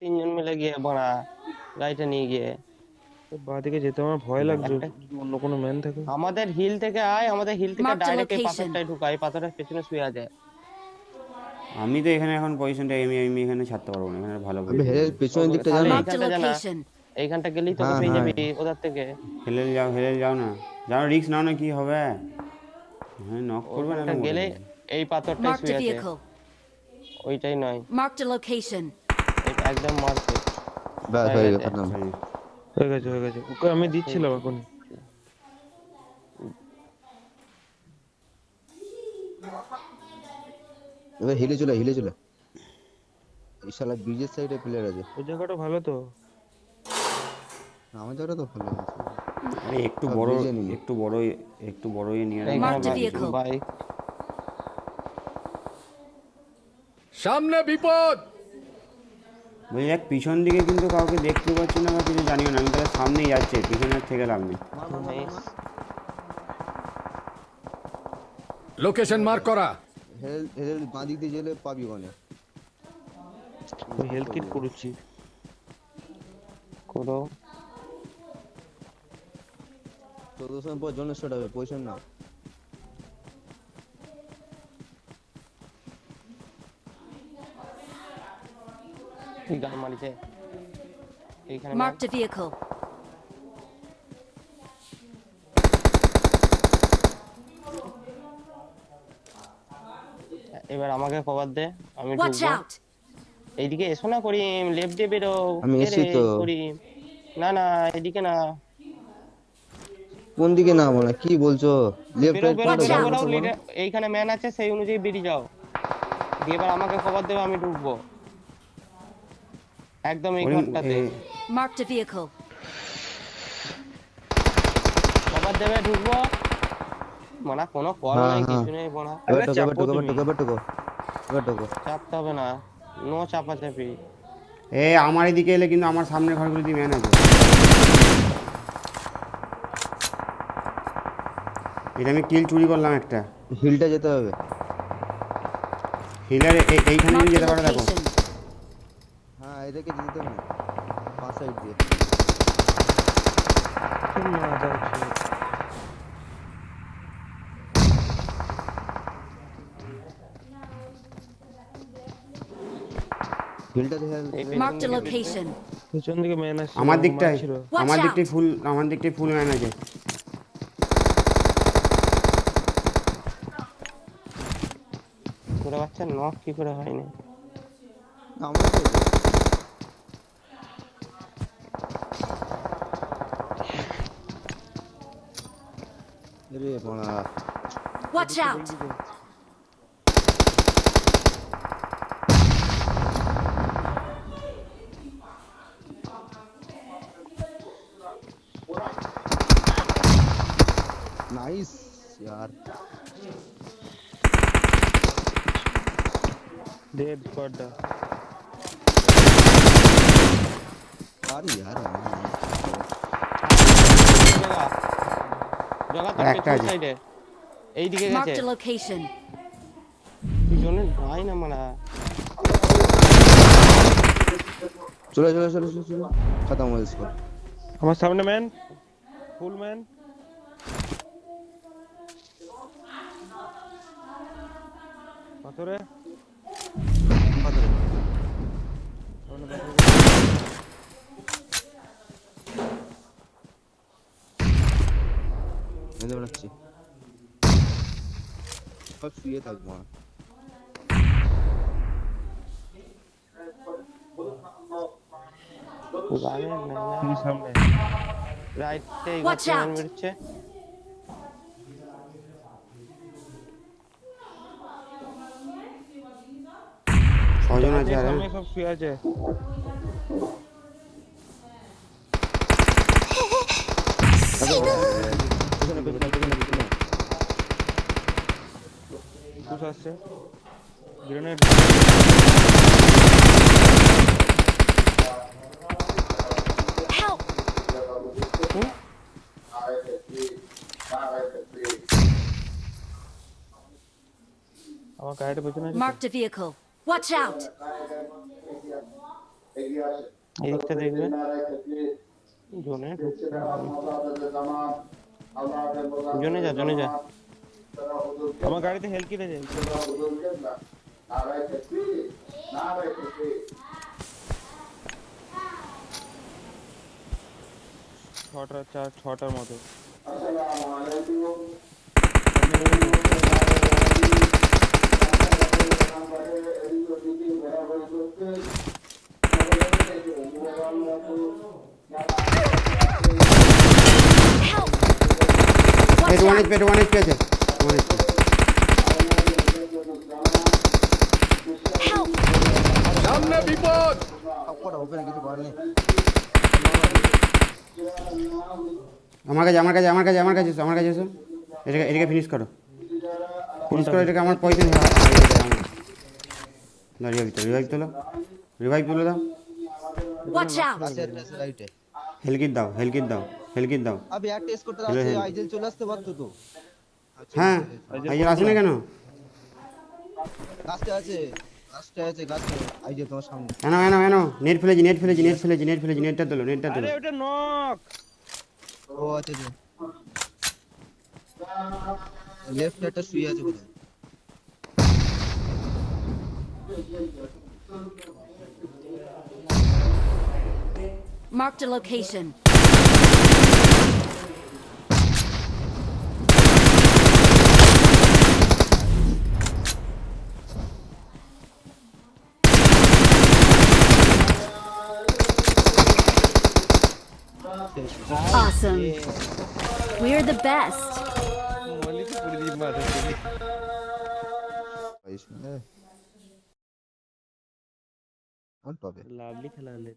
তিনজন মিলে গিয়ে বড়া গাড়িটা নিয়ে গিয়ে বাঁদিকে যেতে আমার ভয় লাগছে, একটা যদি অন্য কোনো ম্যান থাকে। আমাদের হিল থেকে আয়, আমাদের হিল থেকে Marked a ডাইরেক্ট এই location. পাথরটায় ঢুকাই, পাথরের পেছনে শুয়ে আছে। আমি তো এখানে এখন পজিশনটা আমি আমি এখানে ছাড়তে পারবো না, এখানে ভালো আমি পজিশন। হেলের পেছনের দিকটা তাহলে জানো? Marked a এইখানটা জানা, location. এইখানটা গেলেই তোকে হ্যাঁ পেয়ে হ্যাঁ, যাবি ওদের থেকে। হেলে যাও না, যাও রিস্ক নাও না, কি হবে? হ্যাঁ, নক করবে না ওখানটা মরে গেলে যাবে। এই পাথরটাই Marked শুয়ে a আছে, vehicle. ওইটাই নয়, Marked a location. এটা একদম মারছে। ব্যাস হয়ে হয়ে গেছে। গেছে খতম। হয়ে গেছে, ওকে আমি দিচ্ছিলাম এখন। এবার হিলে চলে হিলে চলে। এই শালা ব্রিজের সাইডে প্লেয়ার আছে। ওই জায়গাটা ভালো তো। আমার জায়গাটা তো ভালো আছে। আরে একটু সব বড়, ব্রিজে নিয়ে। একটু বড় ইয়ে নিয়ে এইখানে Marked a vehicle. বাইক, সামনে বিপদ। বলি দেখ পিছন দিকে কিন্তু কাউকে দেখতে পাচ্ছি না বা কিছু জানিও না, আমি তাহলে সামনেই যাচ্ছি, পিছনের থেকে লাভ নেই। লোকেশন মার্ক করা। হেল বাঁ দিক দিয়ে গেলে পাবি ওখানে। ওই হেলথ কিট করেছি। করো 14 সময় পর জন্য স্টার্ট হবে, পজিশন না। কি গান মারিছে এইখানে। Marked a vehicle. এবার আমাকে কভার দে, আমি Watch ঢুকবো। out. এইদিকে এসো না করিম, লেফট দিয়ে বেরো। আমি এ এসছি রে তো। করিম, না না এদিকে না, কোন দিকে না বলা, কি বলছো? লেফট বেরো রাইট বেরো কোনটা বেরো যাবো বেরো, তোমার? এইখানে ম্যান আছে সেই অনুযায়ী বেরিয়ে যাও, দিয়ে এবার আমাকে কভার দেবে, আমি ঢুকবো একদম এই ঘরটাতে। Marked a vehicle. কভার দেবে, ঢুকবো। মানে কোনো কল হ্যাঁ নাই, হ্যাঁ, কিছু নেই বড়া, এবার আরে টোকো এবার চাপো টোকো এবার তুমি। টোকো এবার টোকো এবার টোকো। চাপতে হবে না, নো চাপাচাপি। এ আমার এদিকে এলে কিন্তু আমার সামনের ঘরগুলোতে ম্যান আছে। এটা আমি কিল চুরি করলাম একটা। হিলটা যেতে হবে। হিলার এইখানে Marked যেতে a পারো দেখো। location. হ্যাঁ এটাকে যেতে হবে না, পাঁচ সাইড দিয়ে। না যাচ্ছি। হিলটা দেখে Marked a location. পেছন দিকে ম্যান আসছে, আমার আমাকে দিকটায়, মারছিল। Watch আমার out. দিকটাই ফুল, আমার দিকটাই ফুল ম্যান আছে। করে বাচ্চা নক কি করে হয়নি? আমরা তো রে বড়া। Watch out. नाइस यार। ডেড স্কোয়াডটা। अरे यार জগা জগা তোর একটা পেছন আছে। সাইডে এইদিকে গেছে, Marked a location. পিছনে ভাই না মারা। चलो चलो चलो चलो चलो, खत्म हो इसको। আমার সামনে ম্যান, ফুল ম্যান। পাথরে মেরে বেড়াচ্ছি, সব শুয়ে থাকবো না। গানের এই সামনে। রাইটে এই Watch গাছে out! মেরেছে। ছজন আছে আরে। সামনে সব শুয়ে আছে। পেছনে পেছনে পেছনে পেছনে। পুশ আসছে, গ্রেনেড। Help. আমার গাড়িটা পেছনে আছে। Marked a vehicle. Watch out. এদিকটা দেখবে জোনে জোনে যা জোনে যা আমার গাড়িতে হেল কিনে যাই ছটার মতো Help! পেট Watch one out! HP, 1 HP আছে, 1 এইচপি। Help! সামনে বিপদ। সবকটা ওপেন কিছু করার নেই। আমার কাছে এসো। এটাকে ফিনিশ করো এটাকে। আমার পয়সা নেই। রিভাইভ তুলো দাও। Watch out! আছে রাইটে। হেলকিট দাও। আবে এক টেস্ট করতে হেলো, আসছে হেলো। আইজেল চলে আসতে পারতো তো। হ্যাঁ, আইজেল আসে না কেন? গাছটা আছে গাছটা আইজেল তোমার সামনে। এনো নেট ফেলেছি, নেটটা তোলো। আরে ওটা নক ও আছে যে লেফট একটা শুয়ে আছে বোধহয়। Marked a location. Awesome. We're the best. বলি তো পুরি দিন মাথা থেকে অন পাবে। লাভলি খেলা হলে